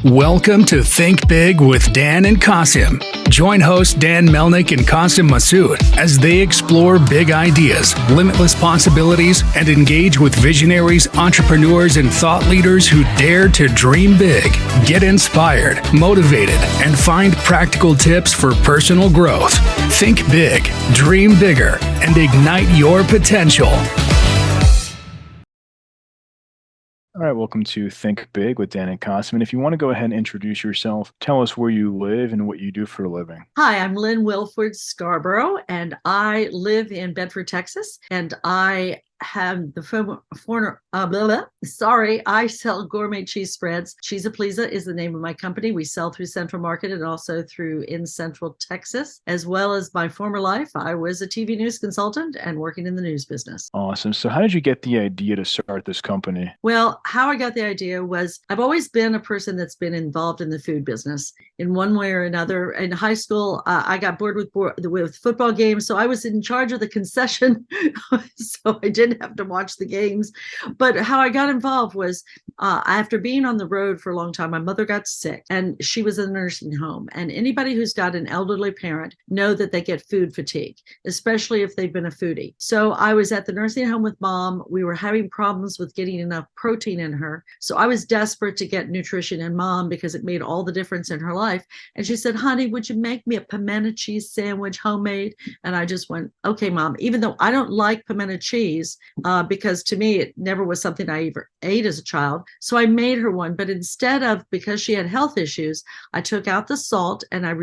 Welcome to Think Big with Dan and Qasim. Join hosts Dan Melnick and Qasim Masood as they explore big ideas, limitless possibilities, and engage with visionaries, entrepreneurs, and thought leaders who dare to dream big, get inspired, motivated, and find practical tips for personal growth. Think big, dream bigger, and ignite your potential. All right, welcome to Think Big with Dan and Qasim. And if you want to go ahead and introduce yourself, tell us where you live and what you do for a living. Hi, I'm Lynn Wilford Scarborough, and I live in Bedford, Texas, and I have the I sell gourmet cheese spreads. Cheeza Pleeza is the name of my company. We sell through Central Market and also through in Central Texas, as well as my former life. I was a TV news consultant and working in the news business. Awesome. So how did you get the idea to start this company? Well, how I got the idea was I've always been a person that's been involved in the food business in one way or another. In high school, I got bored with football games, so I was in charge of the concession, so I didn't have to watch the games. But how I got involved was after being on the road for a long time, my mother got sick and she was in a nursing home. And anybody who's got an elderly parent know that they get food fatigue, especially if they've been a foodie. So I was at the nursing home with mom. We were having problems with getting enough protein in her. So I was desperate to get nutrition in mom because it made all the difference in her life. And she said, honey, would you make me a pimento cheese sandwich homemade? And I just went, okay, mom, even though I don't like pimento cheese, because to me, it never was something I ever ate as a child. So I made her one, but instead of, because she had health issues, I took out the salt and I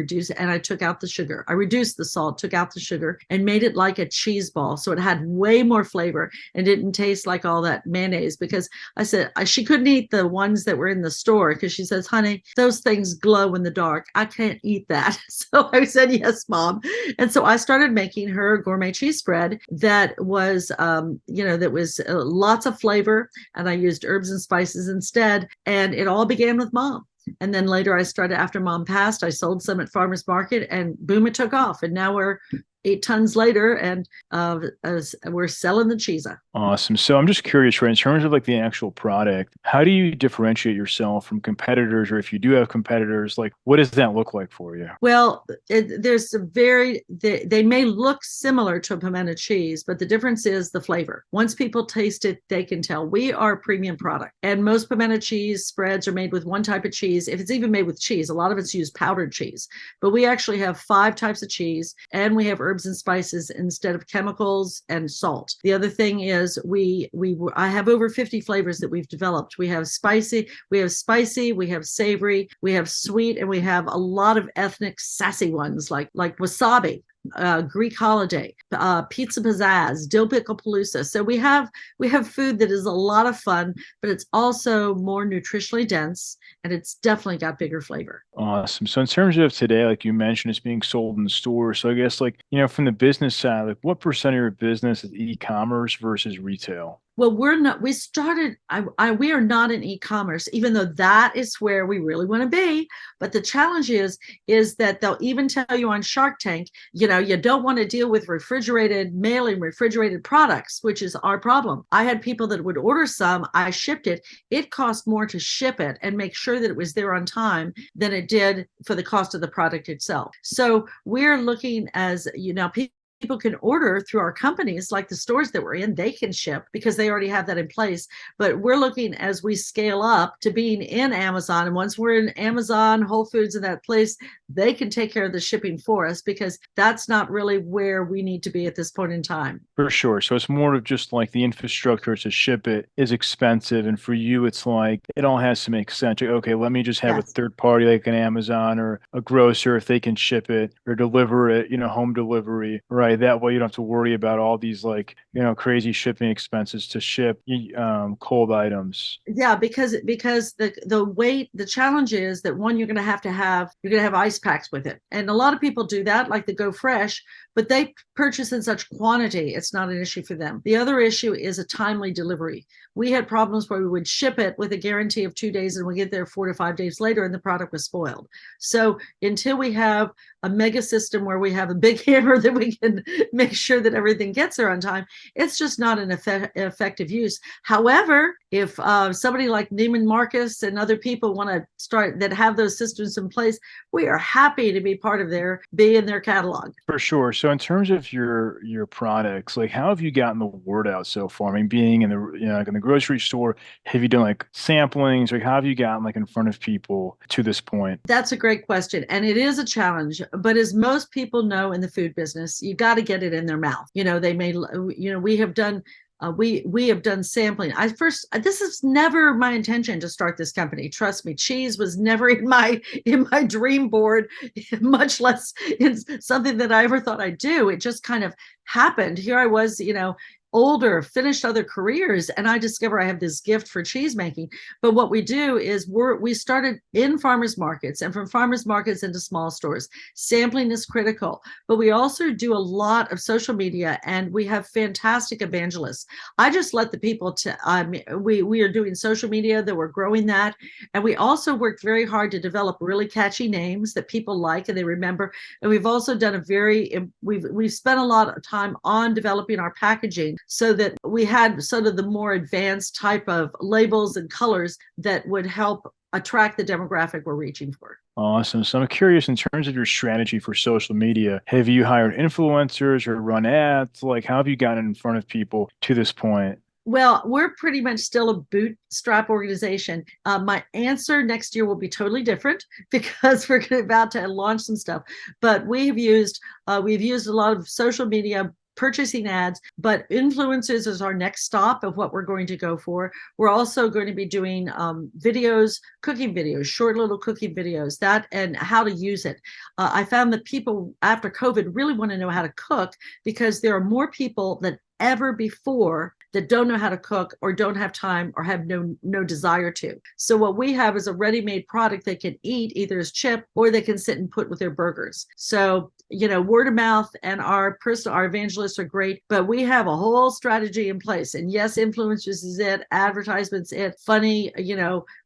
took out the sugar. I reduced the salt, took out the sugar, and made it like a cheese ball. So it had way more flavor and didn't taste like all that mayonnaise, because I said she couldn't eat the ones that were in the store because she says, honey, those things glow in the dark. I can't eat that. So I said, yes, mom. And so I started making her a gourmet cheese spread that was, that was lots of flavor, and I used herbs and spices instead. And it all began with mom. And then later I started, after mom passed, I sold some at farmers market, and boom, it took off. And now we're 8 tons later, and we're selling the cheesa. Awesome. So I'm just curious, right, in terms of like the actual product, how do you differentiate yourself from competitors? Or if you do have competitors, like what does that look like for you? Well, they may look similar to a pimento cheese, but the difference is the flavor. Once people taste it, they can tell. We are a premium product, and most pimento cheese spreads are made with one type of cheese. If it's even made with cheese, a lot of it's used powdered cheese, but we actually have 5 types of cheese, and we have herbs and spices instead of chemicals and salt. The other thing is I have over 50 flavors that we've developed. We have spicy, we have savory, we have sweet, and we have a lot of ethnic sassy ones like wasabi, Greek holiday, pizza pizzazz, dill pickle palooza. So we have food that is a lot of fun, but it's also more nutritionally dense, and it's definitely got bigger flavor. Awesome. So in terms of today, like you mentioned, it's being sold in the store. So I guess from the business side, like what percent of your business is e-commerce versus retail? Well, we are not in e-commerce, even though that is where we really want to be. But the challenge is that they'll even tell you on Shark Tank, you don't want to deal with refrigerated products, which is our problem. I had people that would order some, I shipped it. It cost more to ship it and make sure that it was there on time than it did for the cost of the product itself. So we're looking as, people can order through our companies, like the stores that we're in, they can ship because they already have that in place. But we're looking as we scale up to being in Amazon. And once we're in Amazon, Whole Foods, in that place, they can take care of the shipping for us, because that's not really where we need to be at this point in time. For sure. So it's more of just like the infrastructure to ship it is expensive. And for you, it's like it all has to make sense. Okay, let me just have a third party like an Amazon or a grocer, if they can ship it or deliver it, home delivery, right? That way you don't have to worry about all these crazy shipping expenses to ship cold items. Yeah, because the weight, the challenge is that one, you're going to have ice packs with it. And a lot of people do that, like the Go Fresh, but they purchase in such quantity, it's not an issue for them. The other issue is a timely delivery. We had problems where we would ship it with a guarantee of 2 days, and we get there 4 to 5 days later and the product was spoiled. So until we have a mega system where we have a big hammer that we can make sure that everything gets there on time, it's just not an effective use. However, if somebody like Neiman Marcus and other people want to start that have those systems in place, we are happy to be in their catalog. For sure. So in terms of your products, like how have you gotten the word out so far? I mean, being in the like in the grocery store, have you done like samplings? Like how have you gotten like in front of people to this point? That's a great question. And it is a challenge. But as most people know in the food business, you got to get it in their mouth. We have done we have done sampling. This is never my intention to start this company. Trust me, cheese was never in my dream board, much less in something that I ever thought I'd do. It just kind of happened. Here I was, older, finished other careers, and I discover I have this gift for cheese making. But what we do is we started in farmers markets, and from farmers markets into small stores. Sampling is critical, but we also do a lot of social media, and we have fantastic evangelists. I just let the people we are doing social media, that we're growing that, and we also worked very hard to develop really catchy names that people like and they remember. And we've also done we've spent a lot of time on developing our packaging, so that we had sort of the more advanced type of labels and colors that would help attract the demographic we're reaching for. Awesome. So I'm curious, in terms of your strategy for social media, have you hired influencers or run ads? Like how have you gotten in front of people to this point? Well, we're pretty much still a bootstrap organization. My answer next year will be totally different because we're about to launch some stuff. But we've used a lot of social media, purchasing ads, but influencers is our next stop of what we're going to go for. We're also going to be doing videos, cooking videos, short little cooking videos, that and how to use it. I found that people after COVID really want to know how to cook because there are more people than ever before that don't know how to cook or don't have time or have no desire to. So what we have is a ready-made product they can eat either as chip or they can sit and put with their burgers. So, word of mouth and our evangelists are great, but we have a whole strategy in place. And yes, influencers is it, advertisements it, funny,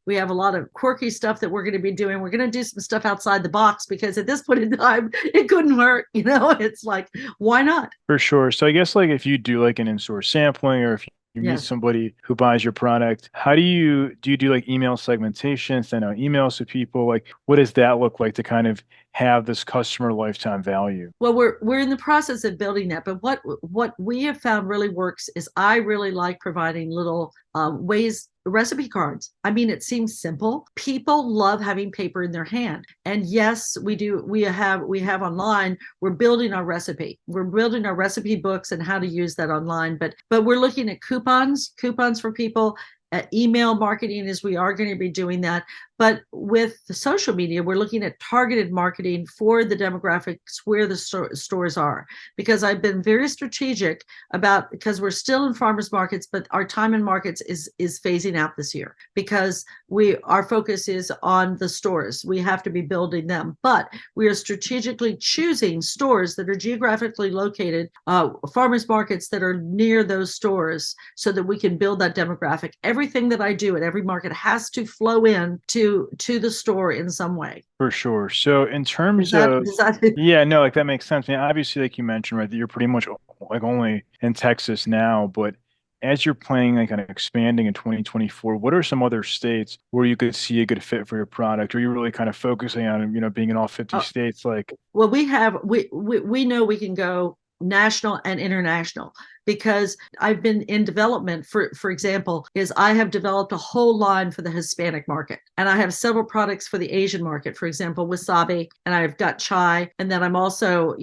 we have a lot of quirky stuff that we're going to be doing. We're going to do some stuff outside the box because at this point in time, it couldn't hurt. It's like, why not? For sure. So I guess like if you do like an in-store sampling or if you meet somebody who buys your product, how do you do like email segmentation, send out emails to people? Like what does that look like to kind of have this customer lifetime value? Well, we're in the process of building that, but what we have found really works is I really like providing little recipe cards. I mean, it seems simple. People love having paper in their hand. And yes, we do. We have online, we're building our recipe. We're building our recipe books and how to use that online. But we're looking at coupons for people. Email marketing is we are going to be doing that. But with the social media, we're looking at targeted marketing for the demographics where the stores are. Because I've been very strategic because we're still in farmers markets, but our time in markets is phasing out this year because our focus is on the stores. We have to be building them, but we are strategically choosing stores that are geographically located, farmers markets that are near those stores, so that we can build that demographic. Everything that I do at every market has to flow in to the store in some way. For sure. So in terms of, yeah, no, like that makes sense. I mean, obviously, like you mentioned, right, that you're pretty much like only in Texas now, but as you're planning like kind of expanding in 2024, what are some other states where you could see a good fit for your product? Or are you really kind of focusing on, being in all 50 states? Like, well, we know we can go national and international because I've been in development for example, is I have developed a whole line for the Hispanic market. And I have several products for the Asian market, for example, wasabi, and I've got chai. And then I'm also,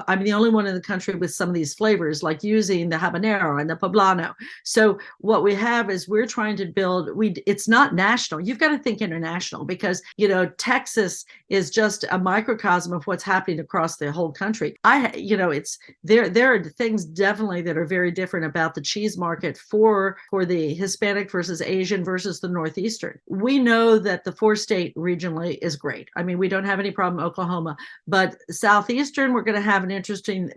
I'm the only one in the country with some of these flavors, like using the habanero and the poblano. So what we have is we're trying to build, it's not national. You've got to think international because, Texas is just a microcosm of what's happening across the whole country. There are things definitely that are very different about the cheese market for the Hispanic versus Asian versus the Northeastern. We know that the 4-state regionally is great. I mean, we don't have any problem in Oklahoma, but Southeastern, we're going to have an interesting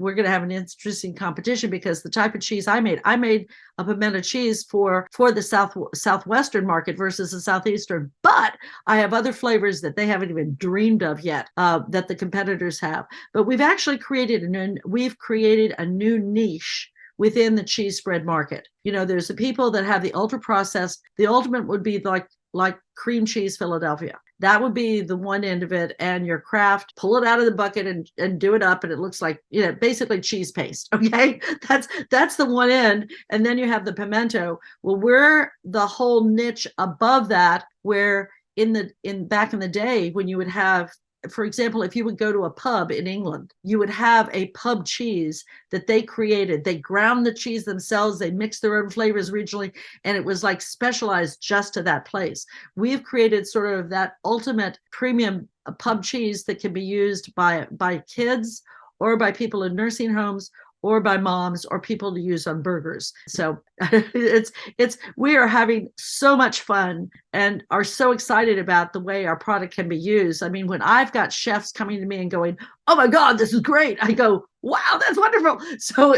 competition because the type of cheese I made a pimento cheese for the Southwestern market versus the Southeastern, but I have other flavors that they haven't even dreamed of yet that the competitors have. But we've actually created a new niche within the cheese spread market. There's the people that have the ultra processed. The ultimate would be like cream cheese Philadelphia. That would be the one end of it. And your craft, pull it out of the bucket and do it up. And it looks like, basically cheese paste. Okay. That's the one end. And then you have the pimento. Well, we're the whole niche above that, where back in the day when you would have, for example, if you would go to a pub in England, you would have a pub cheese that they created. They ground the cheese themselves. They mixed their own flavors regionally, and it was like specialized just to that place. We've created sort of that ultimate premium pub cheese that can be used by kids or by people in nursing homes or by moms or people to use on burgers. So we are having so much fun and are so excited about the way our product can be used. I mean, when I've got chefs coming to me and going, "Oh my God, this is great," I go, "Wow, that's wonderful." So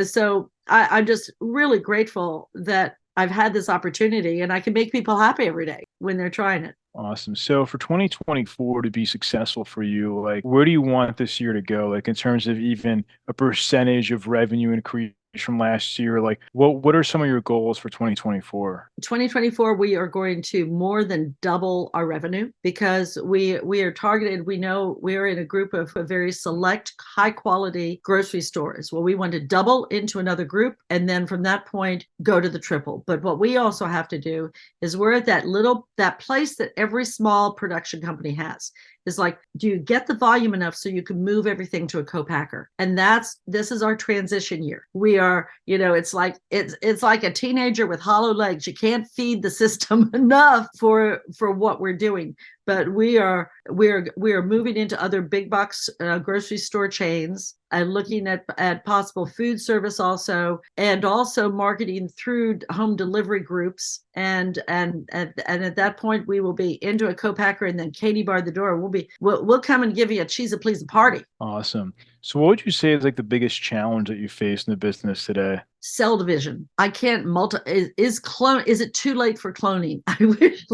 so I'm just really grateful that I've had this opportunity and I can make people happy every day when they're trying it. Awesome. So for 2024 to be successful for you, like where do you want this year to go? Like in terms of even a percentage of revenue increase from last year, like what are some of your goals for 2024? 2024, we are going to more than double our revenue because we are targeted. We know we're in a group of very select, high quality grocery stores. Well, we want to double into another group and then from that point go to the triple. But what we also have to do is we're at that place that every small production company has. Is like, do you get the volume enough so you can move everything to a co-packer? And this is our transition year. We are, it's like a teenager with hollow legs. You can't feed the system enough for what we're doing. But we are moving into other big box grocery store chains and looking at possible food service also, and also marketing through home delivery groups. And at that point we will be into a co-packer, and then Katie barred the door. We'll come and give you a Cheeza Pleeza party. Awesome. So what would you say is like the biggest challenge that you face in the business today? Cell division. I can't is it too late for cloning? I wish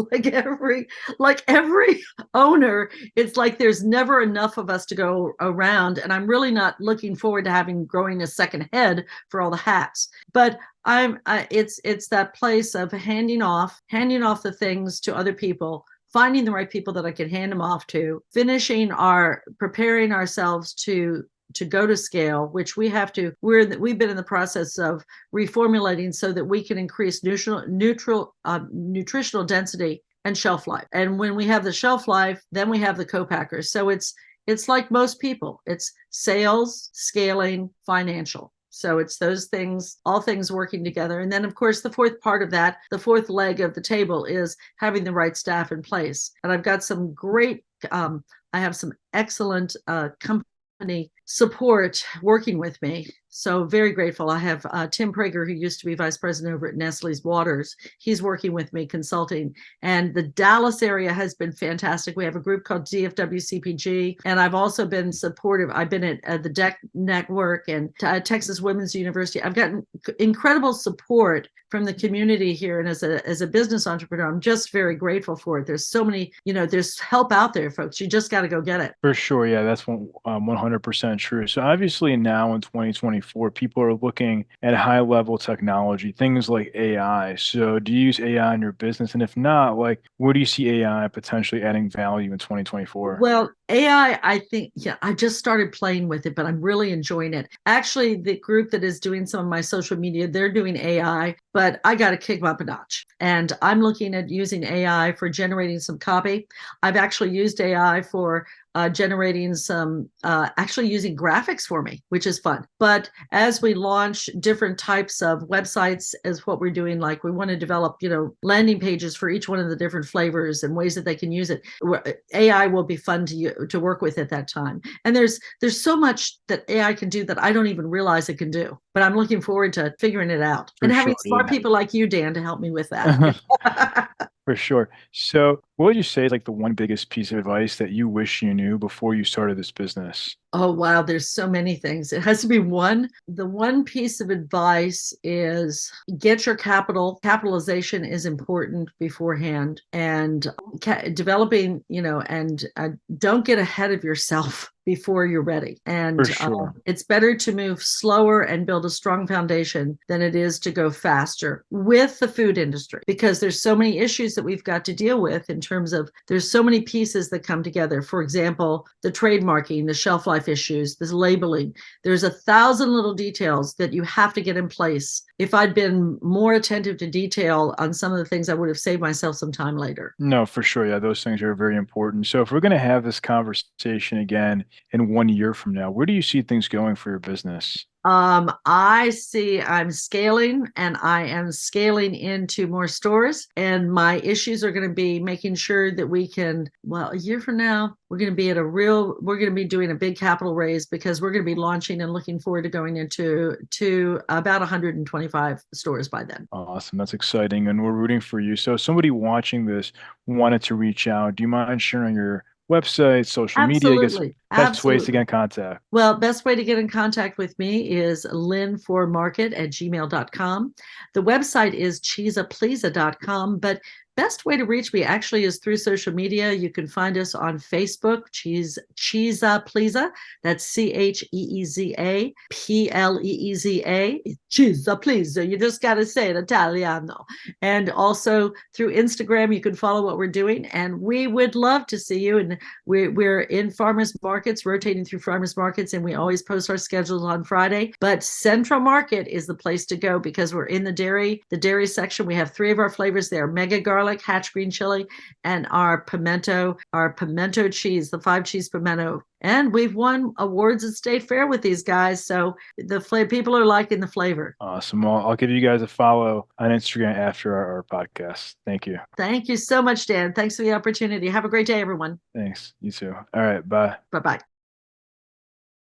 like every owner, it's like there's never enough of us to go around. And I'm really not looking forward to growing a second head for all the hats. But it's that place of handing off the things to other people, finding the right people that I can hand them off to, preparing ourselves to go to scale, which we've been in the process of reformulating so that we can increase nutritional density and shelf life. And when we have the shelf life, then we have the co-packers. So it's like most people, it's sales, scaling, financial. So it's those things, all things working together. And then, of course, the fourth part of that, the fourth leg of the table is having the right staff in place. And I've got some great, I have some excellent company support working with me. So very grateful. I have Tim Prager, who used to be vice president over at Nestle's Waters. He's working with me consulting. And the Dallas area has been fantastic. We have a group called DFW CPG. And I've also been supportive. I've been at the DEC Network and Texas Women's University. I've gotten incredible support from the community here. And as a business entrepreneur, I'm just very grateful for it. There's so many, there's help out there, folks. You just got to go get it. For sure. Yeah, that's 100% true. So obviously now in 2024, people are looking at high level technology, things like AI. So do you use AI in your business? And if not, like, where do you see AI potentially adding value in 2024? Well, AI, I think, I just started playing with it, but I'm really enjoying it. Actually, the group that is doing some of my social media, they're doing AI, but I got to kick them up a notch. And I'm looking at using AI for generating some copy. I've actually used AI for generating actually using graphics for me, which is fun. But as we launch different types of websites, as what we're doing, like we want to develop, landing pages for each one of the different flavors and ways that they can use it. AI will be fun to work with at that time. And there's so much that AI can do that I don't even realize it can do. But I'm looking forward to figuring it out and having smart people like you, Dan, to help me with that. For sure. So what would you say is like the one biggest piece of advice that you wish you knew before you started this business? Oh, wow. There's so many things. It has to be one. The one piece of advice is get your capital. Capitalization is important beforehand, and developing, and don't get ahead of yourself before you're ready. And For sure. it's better to move slower and build a strong foundation than it is to go faster with the food industry, because there's so many issues that we've got to deal with in terms of there's so many pieces that come together. For example, the trademarking, the shelf life issues, the labeling. There's 1,000 little details that you have to get in place. If I'd been more attentive to detail on some of the things, I would have saved myself some time later. No, for sure. Yeah, those things are very important. So if we're going to have this conversation again in 1 year from now, where do you see things going for your business? I see I'm scaling, and I am scaling into more stores, and my issues are going to be making sure that we can, well, a year from now, we're going to be doing a big capital raise, because we're going to be launching and looking forward to going into about 125 stores by then. Awesome. That's exciting. And we're rooting for you. So if somebody watching this wanted to reach out, do you mind sharing your website, social media? I guess best ways to get in contact. Well, best way to get in contact with me is lynnformarket@gmail.com. The website is cheezapleeza.com, but best way to reach me actually is through social media. You can find us on Facebook, Cheeza Pleeza. That's CheezaPleeza. Cheeza Pleeza. You just got to say it Italiano. And also through Instagram, you can follow what we're doing. And we would love to see you. And we're in farmers markets, rotating through farmers markets, and we always post our schedules on Friday. But Central Market is the place to go, because we're in the dairy section. We have 3 of our flavors there: mega garlic, hatch green chili, and our pimento cheese, the 5-cheese pimento. And we've won awards at State Fair with these guys. So the people are liking the flavor. Awesome. Well, I'll give you guys a follow on Instagram after our podcast. Thank you. Thank you so much, Dan. Thanks for the opportunity. Have a great day, everyone. Thanks. You too. All right. Bye. Bye-bye.